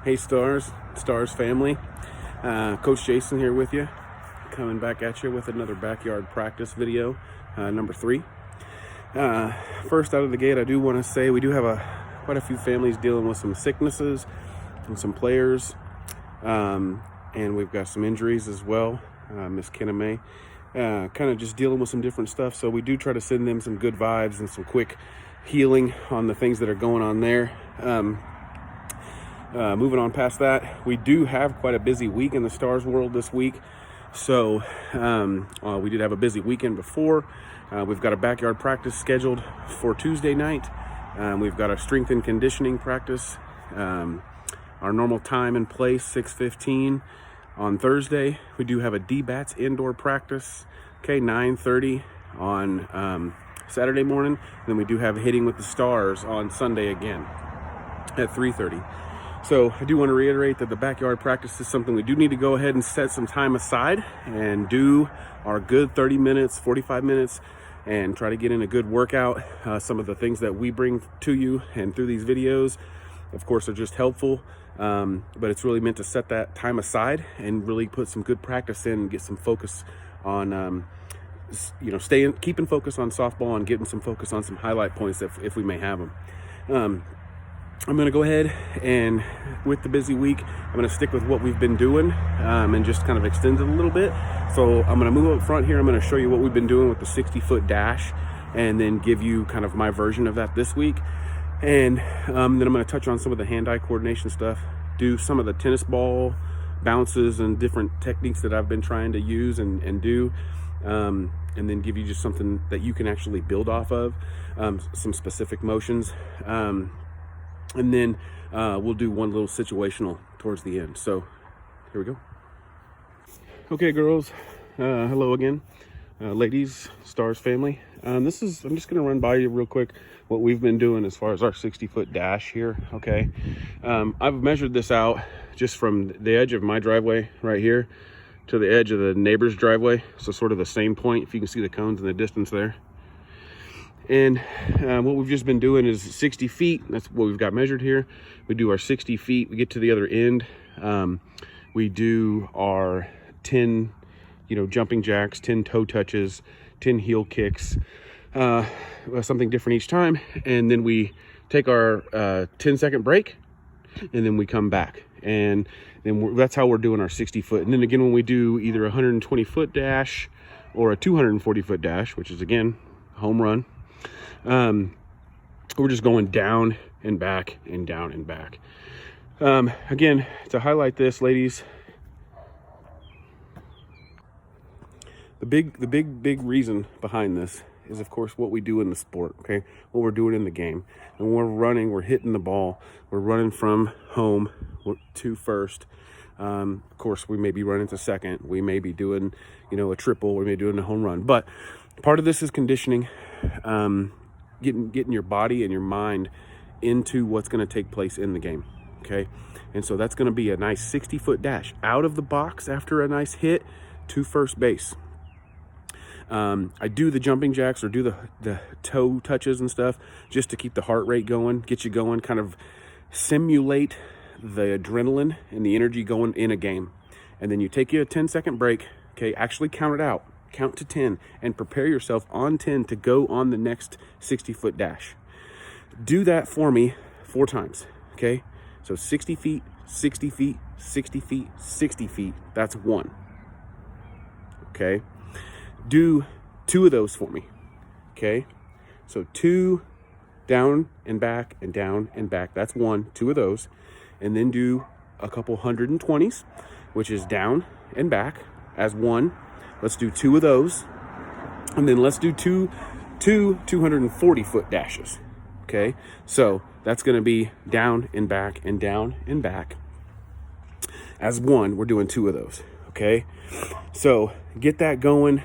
Hey Stars family, Coach Jason here with you, coming back at you with another backyard practice video, number 3. First out of the gate, I do want to say we do have quite a few families dealing with some sicknesses and some players, and we've got some injuries as well. Miss Kenna May, kind of just dealing with some different stuff, so we do try to send them some good vibes and some quick healing on the things that are going on there. Moving on past that, we do have quite a busy week in the Stars world this week. So we did have a busy weekend before. We've got a backyard practice scheduled for Tuesday night. We've got a strength and conditioning practice. Our normal time and place, 6:15 on Thursday. We do have a D-Bats indoor practice, 9:30 on Saturday morning. And then we do have hitting with the Stars on Sunday again at 3:30. So I do want to reiterate that the backyard practice is something we do need to go ahead and set some time aside and do our good 30 minutes, 45 minutes, and try to get in a good workout. Some of the things that we bring to you and through these videos, of course, are just helpful, but it's really meant to set that time aside and really put some good practice in and get some focus on, keeping focus on softball and getting some focus on some highlight points if we may have them. I'm going to go ahead and, with the busy week, I'm going to stick with what we've been doing and just kind of extend it a little bit. So I'm going to move up front here. I'm going to show you what we've been doing with the 60-foot dash and then give you kind of my version of that this week. And then I'm going to touch on some of the hand-eye coordination stuff, do some of the tennis ball bounces and different techniques that I've been trying to use and do. And then give you just something that you can actually build off of, some specific motions. And then we'll do one little situational towards the end. So here we go. Okay, girls, hello again. Ladies, Stars family. I'm just going to run by you real quick what we've been doing as far as our 60-foot dash here, okay? I've measured this out just from the edge of my driveway right here to the edge of the neighbor's driveway. So sort of the same point, if you can see the cones in the distance there. And what we've just been doing is 60 feet. That's what we've got measured here. We do our 60 feet. We get to the other end. We do our 10, jumping jacks, 10 toe touches, 10 heel kicks, something different each time. And then we take our 10-second break, and then we come back. And then that's how we're doing our 60-foot. And then again, when we do either a 120-foot dash or a 240-foot dash, which is, again, home run, we're just going down and back and down and back. Again, to highlight this, ladies, the big reason behind this is, of course, what we do in the sport, okay? What we're doing in the game. And when we're running, we're hitting the ball. We're running from home to first. Of course, we may be running to second. We may be doing, a triple. We may be doing a home run. But part of this is conditioning. Getting your body and your mind into what's going to take place in the game, okay? And so that's going to be a nice 60-foot dash out of the box after a nice hit to first base. I do the jumping jacks or do the toe touches and stuff just to keep the heart rate going, get you going, kind of simulate the adrenaline and the energy going in a game. And then you take you a 10-second break, okay? Actually count it out. Count to 10 and prepare yourself on 10 to go on the next 60-foot dash. Do that for me 4 times, okay? So 60 feet, 60 feet, 60 feet, 60 feet. That's 1, okay? Do 2 of those for me, okay? So 2 down and back and down and back. That's 1, 2 of those. And then do a couple 120s, which is down and back as 1. Let's do 2 of those, and then let's do two 240-foot dashes, okay? So that's going to be down and back and down and back. As 1, we're doing 2 of those, okay? So get that going.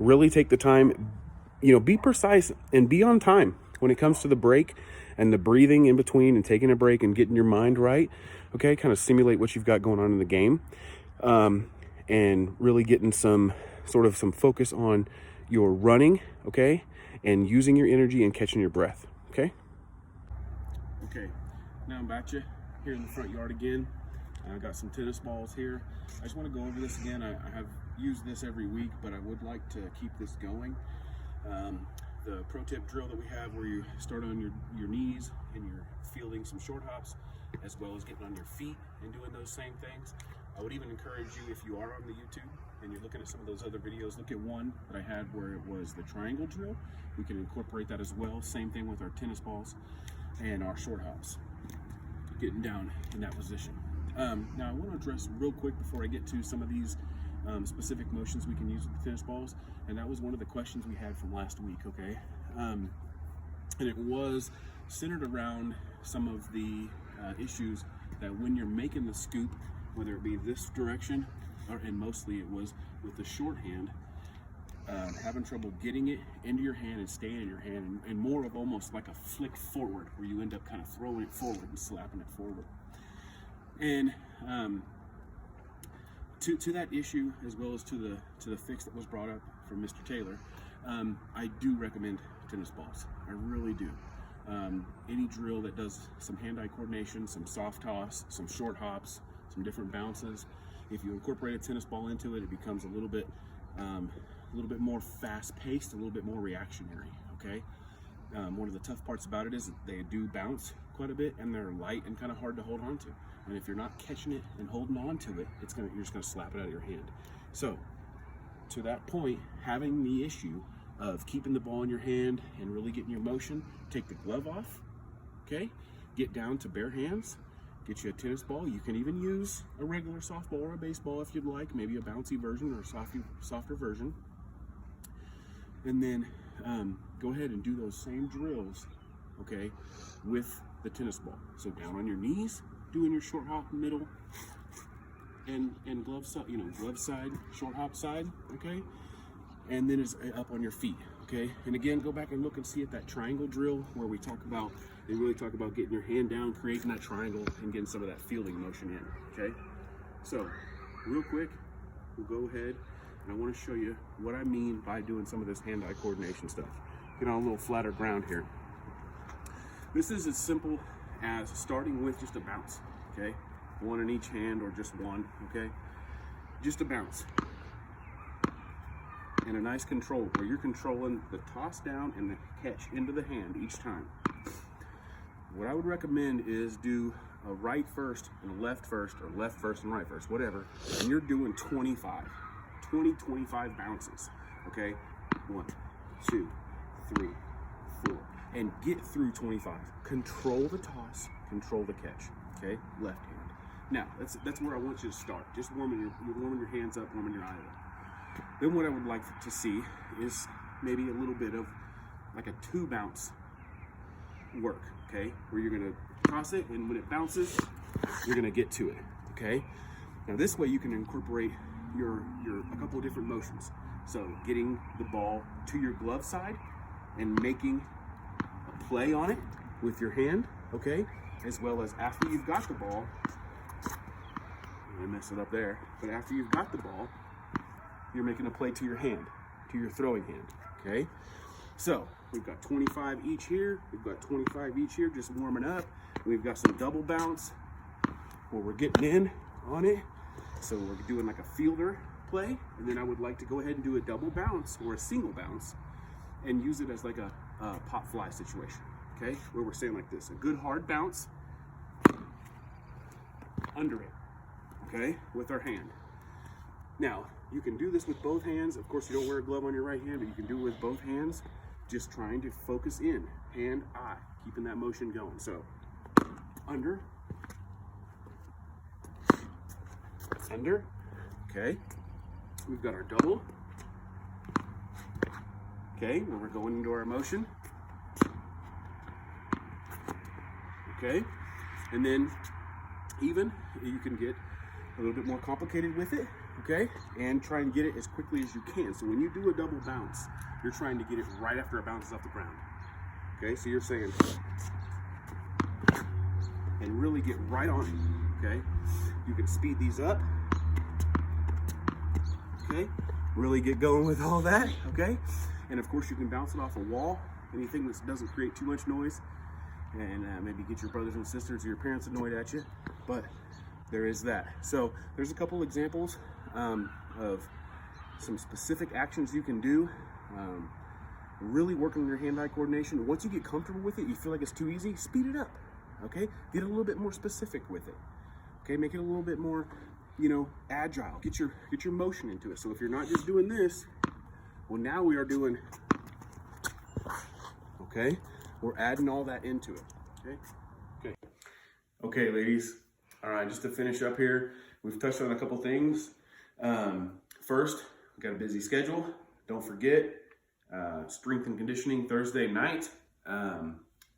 Really take the time, be precise and be on time when it comes to the break and the breathing in between and taking a break and getting your mind right, okay? Kind of simulate what you've got going on in the game. And really getting some focus on your running, okay? And using your energy and catching your breath, okay? Okay, now I'm back you. here in the front yard again. I got some tennis balls here. I just want to go over this again. I have used this every week, but I would like to keep this going. The pro tip drill that we have, where you start on your knees and you're fielding some short hops, as well as getting on your feet and doing those same things. I would even encourage you, if you are on the YouTube and you're looking at some of those other videos, look at one that I had where it was the triangle drill. We can incorporate that as well. Same thing with our tennis balls and our short hops, getting down in that position. Now I want to address real quick before I get to some of these specific motions we can use with the tennis balls, and that was one of the questions we had from last week, okay? And it was centered around some of the issues that when you're making the scoop, whether it be this direction, and mostly it was with the short hand, having trouble getting it into your hand and staying in your hand, and more of almost like a flick forward, where you end up kind of throwing it forward and slapping it forward. And to that issue, as well as to the fix that was brought up from Mr. Taylor, I do recommend tennis balls. I really do. Any drill that does some hand-eye coordination, some soft toss, some short hops, some different bounces. If you incorporate a tennis ball into it, it becomes a little bit more fast-paced, a little bit more reactionary. Okay. One of the tough parts about it is that they do bounce quite a bit, and they're light and kind of hard to hold on to. And if you're not catching it and holding on to it, you're just gonna slap it out of your hand. So, to that point, having the issue of keeping the ball in your hand and really getting your motion, take the glove off, okay? Get down to bare hands, get you a tennis ball. You can even use a regular softball or a baseball if you'd like, maybe a bouncy version or a softer version. And then go ahead and do those same drills, okay, with the tennis ball. So down on your knees, doing your short hop middle and glove side, glove side, short hop side, okay? And then it's up on your feet, okay? And again, go back and look and see at that triangle drill where they really talk about getting your hand down, creating that triangle, and getting some of that fielding motion in, okay? So, real quick, we'll go ahead, and I want to show you what I mean by doing some of this hand-eye coordination stuff. Get on a little flatter ground here. This is as simple as starting with just a bounce, okay? One in each hand or just one, okay? Just a bounce. And a nice control where you're controlling the toss down and the catch into the hand each time. What I would recommend is do a right first and a left first, or left first and right first, whatever. And you're doing 25 bounces, okay? 1, 2, 3, 4, and get through 25. Control the toss, control the catch, okay? Left hand. Now, that's where I want you to start. Just warming your hands up, warming your eye up. Then what I would like to see is maybe a little bit of like a 2 bounce work, okay? Where you're gonna toss it, and when it bounces, you're gonna get to it, okay? Now this way you can incorporate a couple of different motions. So getting the ball to your glove side and making a play on it with your hand, okay? As well as after you've got the ball, I messed it up there, but after you've got the ball, you're making a play to your hand, to your throwing hand, okay? So we've got 25 each here, we've got 25 each here, just warming up. We've got some double bounce where we're getting in on it. So we're doing like a fielder play, and then I would like to go ahead and do a double bounce or a single bounce and use it as like a pop fly situation, okay? Where we're saying like this, a good hard bounce under it, okay, with our hand. Now, you can do this with both hands. Of course, you don't wear a glove on your right hand, but you can do it with both hands, just trying to focus in, hand, eye, keeping that motion going. So, under, okay. We've got our double, okay, where we're going into our motion, okay. And then, even, you can get a little bit more complicated with it, okay, and try and get it as quickly as you can. So when you do a double bounce, you're trying to get it right after it bounces off the ground, okay? So you're saying, and really get right on it, okay? You can speed these up, okay? Really get going with all that, okay? And of course you can bounce it off a wall, anything that doesn't create too much noise. and maybe get your brothers and sisters or your parents annoyed at you, but there is that. So there's a couple examples of some specific actions you can do. Really working on your hand-eye coordination. Once you get comfortable with it, you feel like it's too easy, speed it up, okay? Get a little bit more specific with it, okay? Make it a little bit more, agile. Get your motion into it. So if you're not just doing this, well, now we are doing, okay? We're adding all that into it, okay? Okay, ladies. All right, just to finish up here, we've touched on a couple things. First, we've got a busy schedule. Don't forget, strength and conditioning Thursday night,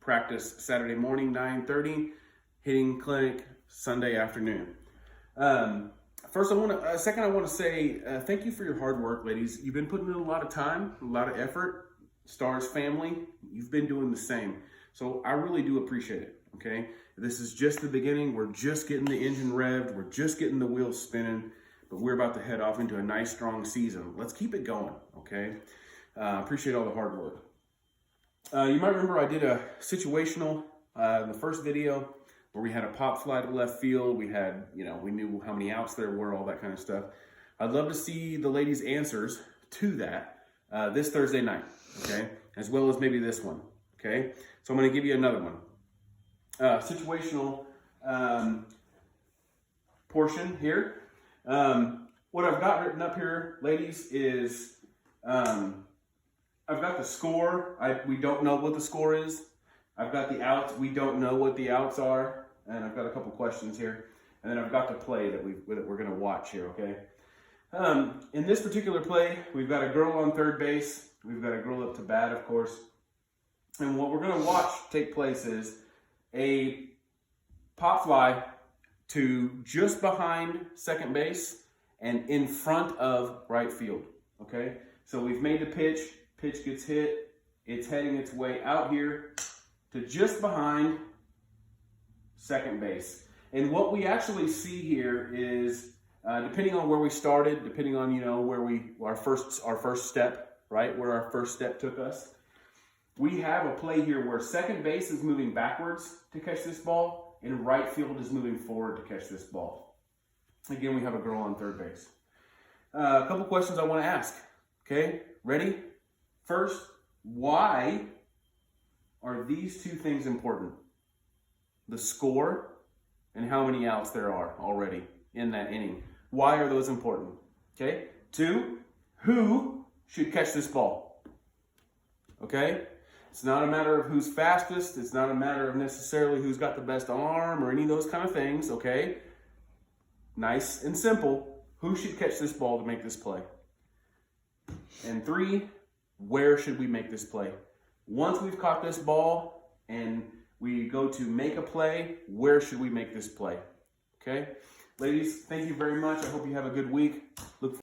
practice Saturday morning, 9:30, hitting clinic Sunday afternoon. Second, I want to say thank you for your hard work, ladies. You've been putting in a lot of time, a lot of effort. Stars family, you've been doing the same. So I really do appreciate it, okay? This is just the beginning. We're just getting the engine revved. We're just getting the wheels spinning, but we're about to head off into a nice, strong season. Let's keep it going, okay? Appreciate all the hard work. You might remember I did a situational in the first video where we had a pop fly to left field. We had, we knew how many outs there were, all that kind of stuff. I'd love to see the ladies' answers to that this Thursday night, okay? As well as maybe this one, okay? So I'm gonna give you another one. Situational portion here. What I've got written up here, ladies, is I've got the score. We don't know what the score is. I've got the outs. We don't know what the outs are. And I've got a couple questions here. And then I've got the play that we're going to watch here, okay? In this particular play, we've got a girl on third base. We've got a girl up to bat, of course. And what we're going to watch take place is a pop fly to just behind second base and in front of right field, okay? So we've made the pitch gets hit, it's heading its way out here to just behind second base. And what we actually see here is, depending on where we started, depending on, where our first step, right, where our first step took us, we have a play here where second base is moving backwards to catch this ball and right field is moving forward to catch this ball. Again, we have a girl on third base. A couple questions I want to ask. Okay, ready? First, why are these two things important? The score and how many outs there are already in that inning. Why are those important? Okay. Two, who should catch this ball? Okay. It's not a matter of who's fastest. It's not a matter of necessarily who's got the best arm or any of those kind of things. Okay. Nice and simple. Who should catch this ball to make this play? And three, where should we make this play? Once we've caught this ball and we go to make a play, where should we make this play? Okay? Ladies, thank you very much. I hope you have a good week. Look